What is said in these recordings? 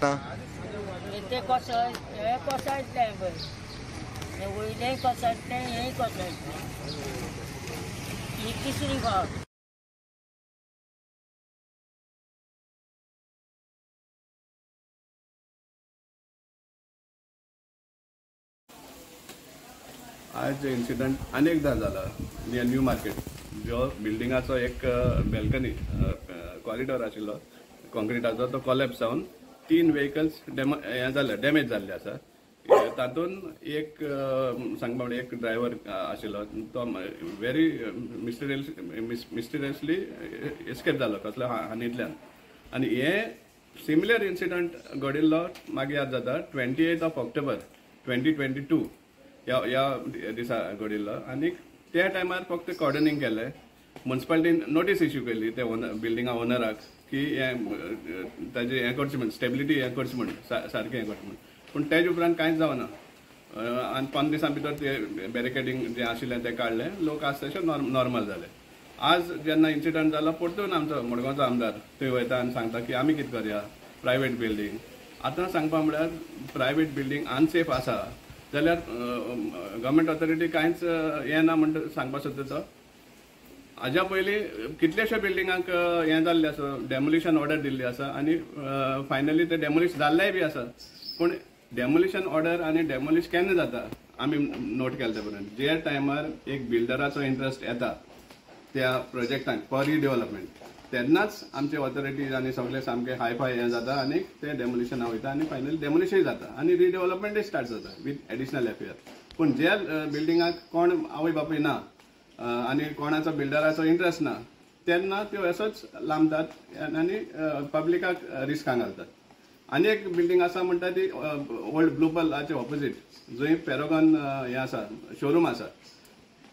पडटा? ते कोसळ हे कोसळटलें पळय, हे वयलेंय कोसळटलें हेंय कोसळटलें, ही तिसरी फावट. आज इन्सिडंट अनेकदा जाला नियर न्यू मार्केट. जो बिल्डिंगाचो एक बॅल्कनी कॉरिडॉर आशिल्लो कॉन्क्रिटाचो, तो कोलॅप्स जावन 3 व्हेकल्स डॅमेज जाल्ले आसा. तातूंत एक सांगपा म्हणजे एक ड्रायव्हर आशिल्लो, तो व्हेरी मिस्टिरियसली एस्केप जालो कसल्या हानींतल्यान. आनी हे सिमिलर इन्सिडंट घडिल्लो मागीर याद जाता 28 ऑक्टोबर 2022 ह्या दिसा घडिल्लो. आनी त्या टायमार फक्त कॉर्डनिंग केलें. म्युन्सिपालिटीन नोटीस इश्यू केली त्या बिल्डिंगा ओनराक की ताजें हें करचें म्हण, स्टेबिलिटी हें करचें म्हण, सारकें हें करचें म्हण. पूण तेज उपरांत कांयच जावना. आनी 5 दिसां भितर तें बॅरिकेडींग जें आशिल्लें तें काडलें. लोक आज तशें नॉर्मल जाले. आज जेन्ना इन्सिडंट जालो परतून आमचो मडगांवचो आमदार थंय वयता आनी सांगता की आमी कितें करया, प्रायवेट बिल्डींग. आतां सांगपा म्हळ्यार प्रायवेट बिल्डींग अनसेफ आसा जाल्यार गव्हर्मेंट ऑथॉरिटी कांयच हें ना म्हणटा सांगपा सोदता तो. हाज्या पयलीं कितलेशे बिल्डिंगांक हें जाल्लें आसा, डेमोलिशन ऑर्डर दिल्ली आसा आनी फायनली ते डेमोलिश जाल्लेय बी आसा. पूण डेमोलिशन ऑर्डर आनी डेमोलिश केन्ना जाता आमी नोट केलें ते पर्यंत जे टायमार एक बिल्डराचो इंट्रस्ट येता त्या प्रोजेक्टांक फॉर रिडेव्हलपमेंट, तेन्नाच आमचे ऑथॉरिटीज आनी सगळे सामके हायफाय हें जाता आनी ते डेमोलिशना वयता आनी फायनली डेमोलिशय जाता आनी रिडेव्हलपमेंटूय स्टार्ट जाता विथ एडिशनल एफआर. पूण जे बिल्डिंगाक कोण आवय बापूय ना आनी कोणाचो बिल्डराचो इंट्रस्ट ना तेन्ना त्यो असोच लांबतात आनी पब्लिकाक रिस्कान घालतात. आनी एक बिल्डींग आसा म्हणटा ती ओल्ड ब्लू पलाचे ऑपोजीट, जंय पॅरागॉन हें आसा, शोरूम आसा.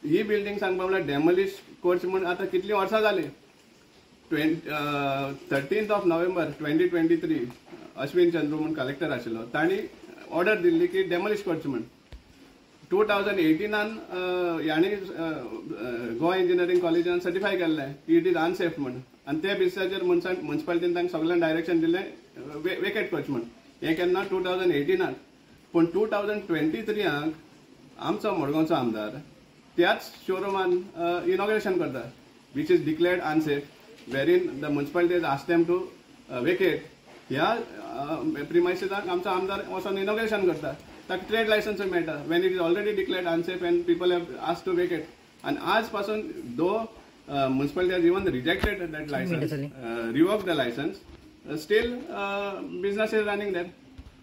ही बिल्डींग सांगपा म्हळ्यार डेमोलिश करची म्हण आतां कितलीं वर्सां जालीं. 13 नोव्हेंबर 2023 अश्विन चंद्रू म्हण कलेक्टर आशिल्लो, तांणी ऑर्डर दिल्ली की डेमोलिश करची म्हण. 2018 ह्यांनी गोवा इंजिनियरींग कॉलेजान सर्टिफाय केल्लें की इट इज अनसेफ म्हण. आनी ते बेसिसाचेर म्युन्सिपालिटीन तांकां सगळ्यांक डायरेक्शन दिलें वेकेट करचें म्हण. हें केन्ना 2018. पूण 2023 आमचो मडगांवचो आमदार त्याच शोरूमान इनॉग्रेशन करता which is declared unsafe, wherein the municipality has asked them to vacate. ह्या प्रिमायसिसाक आमचो आमदार वचून इनॉग्रेशन करता. ताका ट्रेड लायसन्स मेळटा when it is already declared unsafe and people have asked to vacate. आनी आज पासून दो municipality has even rejected that license, revoked the license, still business is running there.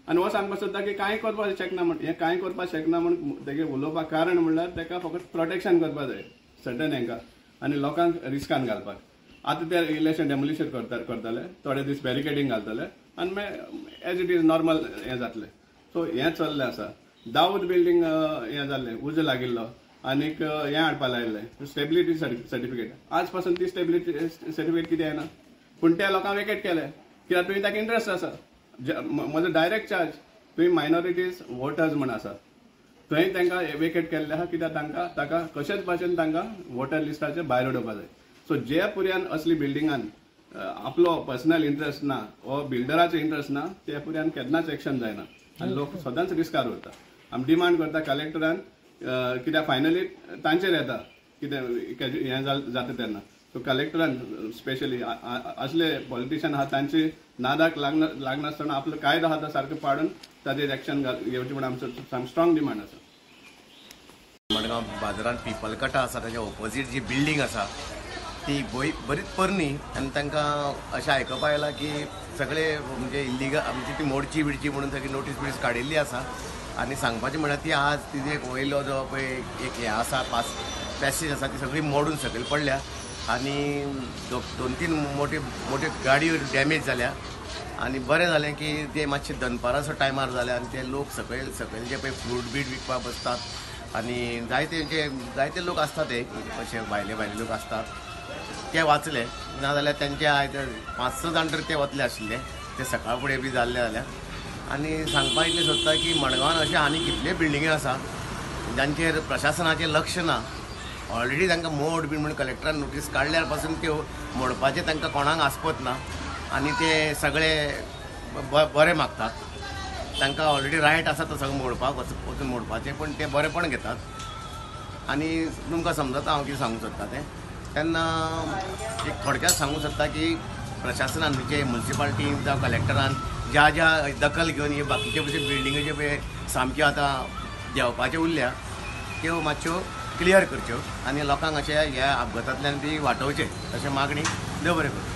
आनी हो सांगपाक सोदता की कांय करपाक शकना म्हण. हें कांय करपाक शकना म्हण तेगे उलोवपाक कारण म्हणल्यार ताका फकत प्रोटेक्शन करपाक जाय सर्टन हेंका आनी लोकांक रिस्कान घालपाक. आतां ते इलेक्शन डेमोलिशन करताले, थोडे दीस बॅरिकेडींग घालतले आनी मागीर एज इट इज नॉर्मल हें जातलें. सो हें चल्लें आसा. दाऊद बिल्डींग हें जाल्लें, उजो लागिल्लो आनीक हें हाडपा लायिल्लें स्टेबिलिटी सर्टिफिकेट. आज पासून ती स्टेबिलिटी सर्टिफिकेट कितें येना. पूण त्या लोकांक वेकेट केलें कित्याक तुवें ताका इंट्रस्ट आसा. म्हजो डायरेक्ट चार्ज तुवें मायनॉरिटीज वोटर्स म्हण आसा थंय तांकां वेकेट केल्लें आहा कित्याक ताका कशेच भाशेन तांकां वोटर लिस्टाचे भायर उडोवपा जाय. सो जे पुर्यान असली बिल्डिंगान आपलो पर्सनल इंट्रस्ट ना वो बिल्डराचो इंट्रस्ट ना त्या पुर्यान केन्नाच एक्शन जायना आनी लोक सदांच रिस्कार उरता. आमी डिमांड करता कलेक्टरान कित्याक फायनली तांचेर येता कितें हें जाता तेन्ना. सो कलेक्टरान स्पेशली असले पॉलिटिशियन आहा तांची नादाक लागनासतना आपलो कायदो आहा तो सारको पाडून ताजेर एक्शन घेवचें म्हणून आमचो स्ट्रॉंग डिमांड आसा. मडगांव बाजारांत पीपल कटा आसा ताच्या ऑपोजीट जी बिल्डींग आसा ती बरीच पोरणी आनी तांकां अशें आयकपा येलां की सगळे म्हणजे इल्लीगल आमची ती मोडची बिडची म्हणून सगळी नोटीस बिटीस काडिल्ली आसा. आनी सांगपाचें म्हळ्यार ती आज तिजे वयलो जो पळय एक हें आसा पॅसेज आसा ती सगळी मोडून सकयल पडल्या आनी 2-3 मोठ्यो गाडयो डॅमेज जाल्या. आनी बरें जालें की ते मातशें दनपाराचो टायमार जाल्या आनी ते लोक सकयल जे पळय फ्रूट बीट विकपाक बसतात आनी जायते लोक आसतात ते अशे भायले लोक आसतात ते वाचले नाजाल्यार तेंचे आयज 5-6 जाण तर ते वतले आशिल्ले ते सकाळ फुडें बी जाल्ले जाल्यार. आनी सांगपाक इतलें सोदता की मडगांवान अशे आनी कितले बिल्डिंगे आसा जांचेर प्रशासनाचें लक्ष ना. ऑलरेडी तांकां मोड बी म्हणून कलेक्टरान नोटीस काडल्यार पासून त्यो मोडपाचें तांकां कोणाक आस्पत ना आनी ते सगळे बरें मागतात. तांकां ऑलरेडी रायट आसा तो सगळो मोडपाक वचून मोडपाचें, पण ते बरेपण घेतात. आनी तुमकां समजता हांव कितें सांगूंक सोदतां तें. तेन्ना एक थोडक्यात सांगूंक सोदता की प्रशासनान म्हणजे म्युन्सिपाल्टी जावं कलेक्टरान ज्या ज्या दखल घेवन हे बाकीचे भशेन बिल्डिंगे पळय सामक्यो आतां देंवपाच्यो उरल्या त्यो मातश्यो क्लियर करच्यो आनी लोकांक अशें ह्या अपघातांतल्यान बी वाटावचें अशें मागणी देव बरें करूं.